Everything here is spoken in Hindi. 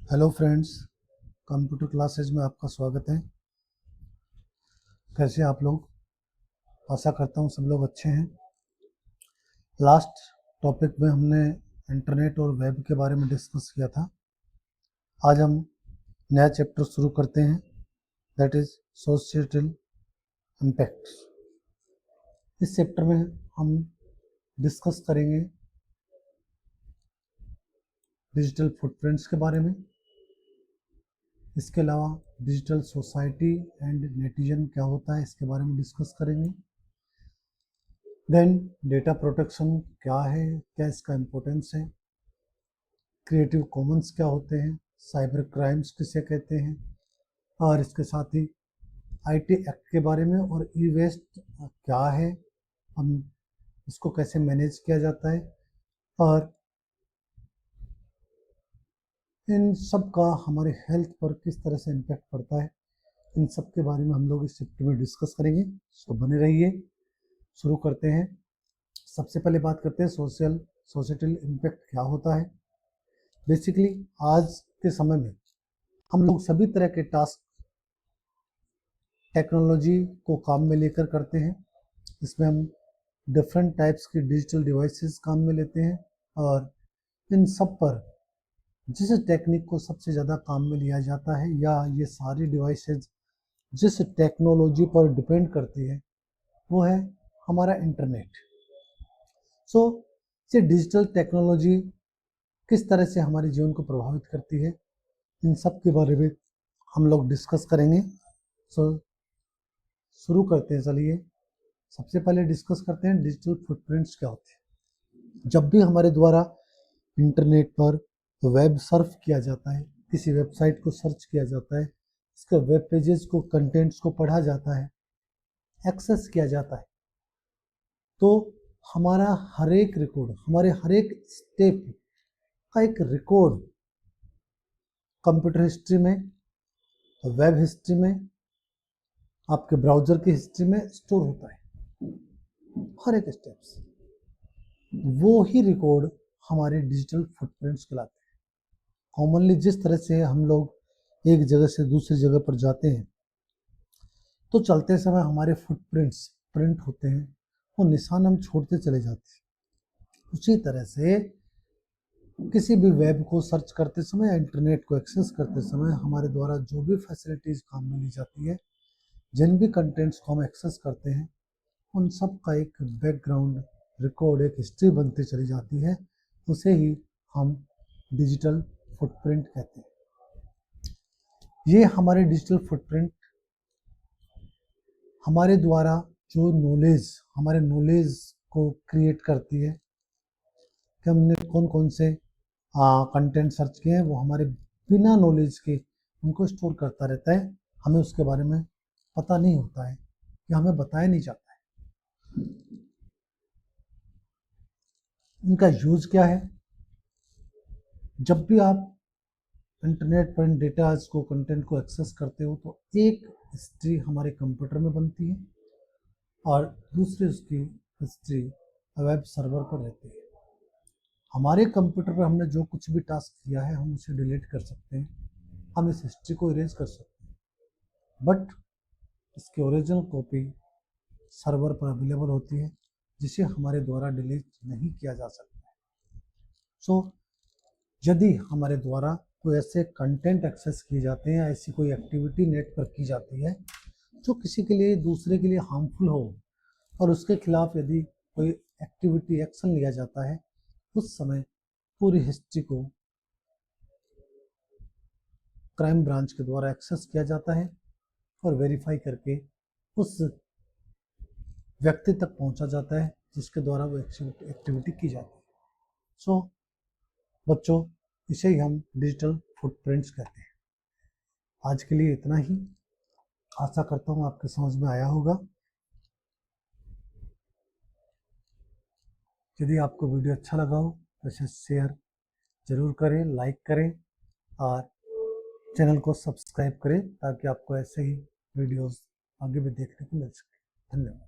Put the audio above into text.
हेलो फ्रेंड्स, कंप्यूटर क्लासेज में आपका स्वागत है। कैसे आप लोग? आशा करता हूँ सब लोग अच्छे हैं। लास्ट टॉपिक में हमने इंटरनेट और वेब के बारे में डिस्कस किया था। आज हम नया चैप्टर शुरू करते हैं, दैट इज़ सोशल इम्पैक्ट। इस चैप्टर में हम डिस्कस करेंगे डिजिटल फुटप्रिंट्स के बारे में। इसके अलावा डिजिटल सोसाइटी एंड नेटिजन क्या होता है इसके बारे में डिस्कस करेंगे। देन डेटा प्रोटेक्शन क्या है, क्या इसका इम्पोर्टेंस है, क्रिएटिव कॉमन्स क्या होते हैं, साइबर क्राइम्स किसे कहते हैं, और इसके साथ ही आईटी एक्ट के बारे में और ई वेस्ट क्या है, हम इसको कैसे मैनेज किया जाता है, और इन सब का हमारे हेल्थ पर किस तरह से इम्पैक्ट पड़ता है, इन सब के बारे में हम लोग इस चैप्टर में डिस्कस करेंगे। सो बने रहिए। शुरू करते हैं। सबसे पहले बात करते हैं सोशल इम्पैक्ट क्या होता है। बेसिकली आज के समय में हम लोग सभी तरह के टास्क टेक्नोलॉजी को काम में लेकर करते हैं। इसमें हम डिफरेंट टाइप्स की डिजिटल डिवाइसेस काम में लेते हैं, और इन सब पर जिस टेक्निक को सबसे ज़्यादा काम में लिया जाता है, या ये सारी डिवाइसेस जिस टेक्नोलॉजी पर डिपेंड करती है, वो है हमारा इंटरनेट। सो ये डिजिटल टेक्नोलॉजी किस तरह से हमारे जीवन को प्रभावित करती है, इन सब के बारे में हम लोग डिस्कस करेंगे। सो शुरू करते हैं। चलिए सबसे पहले डिस्कस करते हैं डिजिटल फुटप्रिंट्स क्या होते हैं। जब भी हमारे द्वारा इंटरनेट पर वेब सर्फ किया जाता है, किसी वेबसाइट को सर्च किया जाता है, इसके वेब पेजेस को, कंटेंट्स को पढ़ा जाता है, एक्सेस किया जाता है, तो हमारा हर एक रिकॉर्ड, हमारे हर एक स्टेप का एक रिकॉर्ड कंप्यूटर हिस्ट्री में, वेब हिस्ट्री में, आपके ब्राउजर की हिस्ट्री में स्टोर होता है। हर एक स्टेप्स, वो ही रिकॉर्ड हमारे डिजिटल फुटप्रिंट्स कहलाते हैं। कॉमनली जिस तरह से हम लोग एक जगह से दूसरी जगह पर जाते हैं, तो चलते समय हमारे फुटप्रिंट्स प्रिंट होते हैं, वो निशान हम छोड़ते चले जाते हैं। उसी तरह से किसी भी वेब को सर्च करते समय, इंटरनेट को एक्सेस करते समय हमारे द्वारा जो भी फैसिलिटीज़ काम में ली जाती है, जिन भी कंटेंट्स को हम एक्सेस करते हैं, उन सब का एक बैकग्राउंड रिकॉर्ड, एक हिस्ट्री बनती चली जाती है। उसे ही हम डिजिटल फुटप्रिंट कहते हैं। ये हमारे डिजिटल फुटप्रिंट हमारे द्वारा जो नॉलेज, हमारे नॉलेज को क्रिएट करती है कि हमने कौन कौन से कंटेंट सर्च किए हैं, वो हमारे बिना नॉलेज के उनको स्टोर करता रहता है। हमें उसके बारे में पता नहीं होता है, कि हमें बताया नहीं जाता है। इनका यूज क्या है? जब भी आप इंटरनेट पर डेटा को, कंटेंट को एक्सेस करते हो, तो एक हिस्ट्री हमारे कंप्यूटर में बनती है और दूसरी उसकी हिस्ट्री वेब सर्वर पर रहती है। हमारे कंप्यूटर पर हमने जो कुछ भी टास्क किया है, हम उसे डिलीट कर सकते हैं, हम इस हिस्ट्री को इरेज कर सकते हैं, बट इसकी ओरिजिनल कॉपी सर्वर पर अवेलेबल होती है, जिसे हमारे द्वारा डिलीट नहीं किया जा सकता है। सो यदि हमारे द्वारा कोई ऐसे कंटेंट एक्सेस किए जाते हैं, ऐसी कोई एक्टिविटी नेट पर की जाती है जो किसी के लिए, दूसरे के लिए हार्मफुल हो, और उसके खिलाफ यदि कोई एक्टिविटी, एक्शन लिया जाता है, उस समय पूरी हिस्ट्री को क्राइम ब्रांच के द्वारा एक्सेस किया जाता है और वेरीफाई करके उस व्यक्ति तक पहुंचा जाता है जिसके द्वारा वो एक्टिविटी की जाती है। सो बच्चों, इसे ही हम डिजिटल फुटप्रिंट्स कहते हैं। आज के लिए इतना ही। आशा करता हूँ आपके समझ में आया होगा। यदि आपको वीडियो अच्छा लगा हो तो इसे शेयर जरूर करें, लाइक करें, और चैनल को सब्सक्राइब करें, ताकि आपको ऐसे ही वीडियोस आगे भी देखने को मिल सके। धन्यवाद।